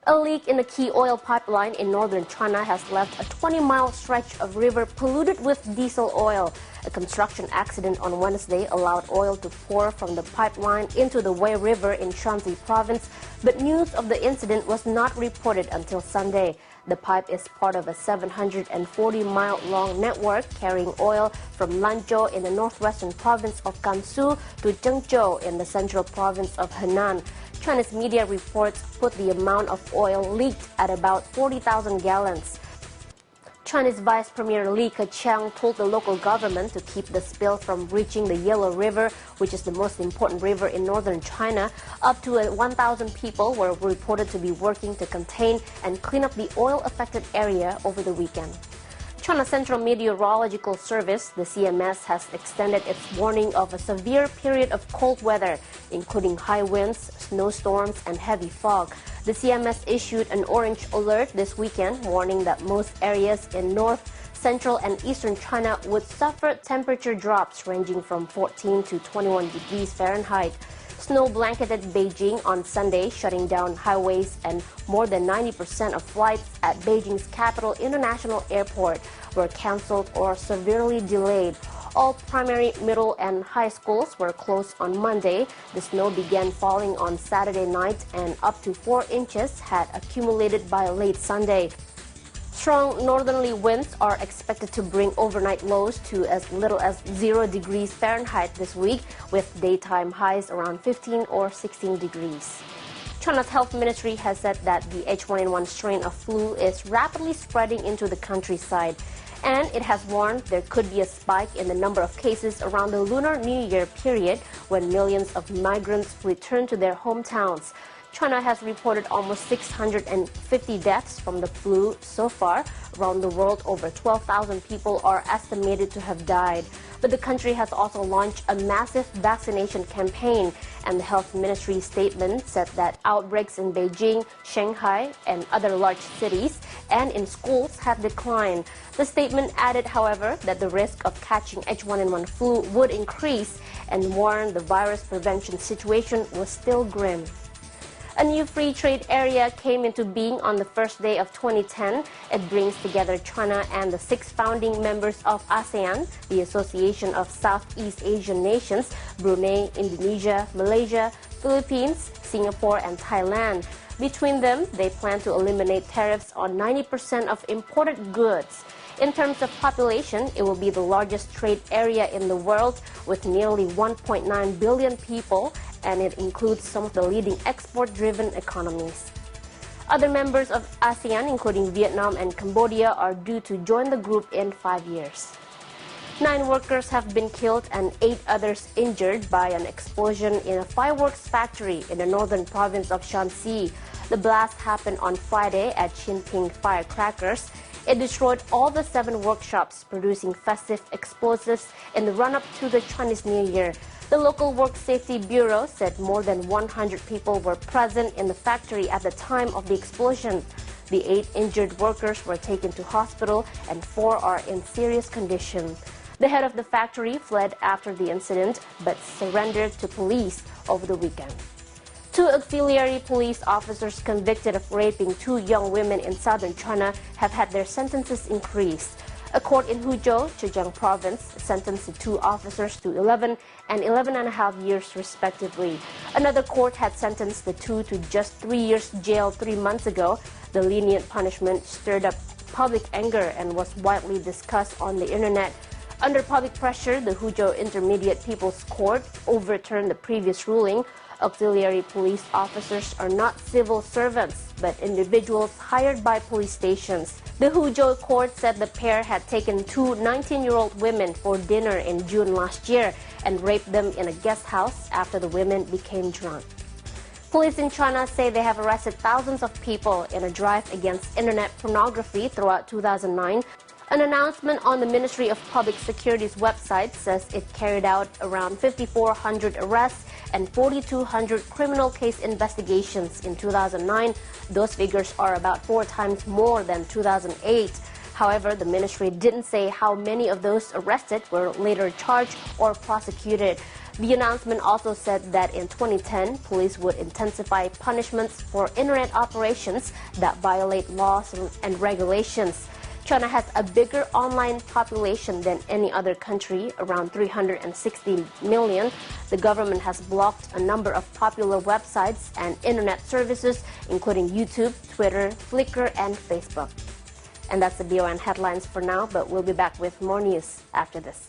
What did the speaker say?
A leak in a key oil pipeline in northern China has left a 20-mile stretch of river polluted with diesel oil. A construction accident on Wednesday allowed oil to pour from the pipeline into the Wei River in Shanxi province, but news of the incident was not reported until Sunday. The pipe is part of a 740-mile-long network carrying oil from Lanzhou in the northwestern province of Gansu to Zhengzhou in the central province of Henan. Chinese media reports put the amount of oil leaked at about 40,000 gallons. Chinese Vice Premier Li Keqiang told the local government to keep the spill from reaching the Yellow River, which is the most important river in northern China. Up to 1,000 people were reported to be working to contain and clean up the oil-affected area over the weekend. China Central Meteorological Service, the CMS, has extended its warning of a severe period of cold weather, including high winds, snowstorms, and heavy fog. The CMS issued an orange alert this weekend, warning that most areas in north, central, and eastern China would suffer temperature drops ranging from 14 to 21 degrees Fahrenheit. Snow blanketed Beijing on Sunday, shutting down highways, and more than 90% of flights at Beijing's capital international airport were canceled or severely delayed. All primary, middle, and high schools were closed on Monday. The snow began falling on Saturday night, and up to 4 inches had accumulated by late Sunday. Strong northerly winds are expected to bring overnight lows to as little as 0 degrees Fahrenheit this week, with daytime highs around 15 or 16 degrees. China's health ministry has said that the H1N1 strain of flu is rapidly spreading into the countryside, and it has warned there could be a spike in the number of cases around the Lunar New Year period when millions of migrants return to their hometowns. China has reported almost 650 deaths from the flu so far. Around the world, over 12,000 people are estimated to have died. But the country has also launched a massive vaccination campaign, and the health ministry statement said that outbreaks in Beijing, Shanghai, and other large cities and in schools have declined. The statement added, however, that the risk of catching H1N1 flu would increase and warned the virus prevention situation was still grim. A new free trade area came into being on the first day of 2010. It brings together China and the 6 founding members of ASEAN, the Association of Southeast Asian Nations, Brunei, Indonesia, Malaysia, Philippines, Singapore, and Thailand. Between them, they plan to eliminate tariffs on 90% of imported goods. In terms of population, it will be the largest trade area in the world with nearly 1.9 billion people, and it includes some of the leading export-driven economies. Other members of ASEAN, including Vietnam and Cambodia, are due to join the group in 5 years. 9 workers have been killed and 8 others injured by an explosion in a fireworks factory in the northern province of Shanxi. The blast happened on Friday at Qinping Firecrackers. It destroyed all the 7 workshops producing festive explosives in the run-up to the Chinese New Year. The local Work Safety Bureau said more than 100 people were present in the factory at the time of the explosion. The 8 injured workers were taken to hospital and 4 are in serious condition. The head of the factory fled after the incident but surrendered to police over the weekend. 2 auxiliary police officers convicted of raping 2 young women in southern China have had their sentences increased. A court in Huzhou, Zhejiang province, sentenced the 2 officers to 11 and 11.5 years respectively. Another court had sentenced the 2 to just 3 years jail 3 months ago. The lenient punishment stirred up public anger and was widely discussed on the internet. Under public pressure, the Huzhou Intermediate People's Court overturned the previous ruling. Auxiliary police officers are not civil servants, but individuals hired by police stations. The Huzhou court said the pair had taken 2 19-year-old women for dinner in June last year and raped them in a guest house after the women became drunk. Police in China say they have arrested thousands of people in a drive against internet pornography throughout 2009. An announcement on the Ministry of Public Security's website says it carried out around 5,400 arrests and 4,200 criminal case investigations in 2009. Those figures are about 4 times more than 2008. However, the ministry didn't say how many of those arrested were later charged or prosecuted. The announcement also said that in 2010, police would intensify punishments for internet operations that violate laws and regulations. China has a bigger online population than any other country, around 360 million. The government has blocked a number of popular websites and internet services, including YouTube, Twitter, Flickr, and Facebook. And that's the BON headlines for now, but we'll be back with more news after this.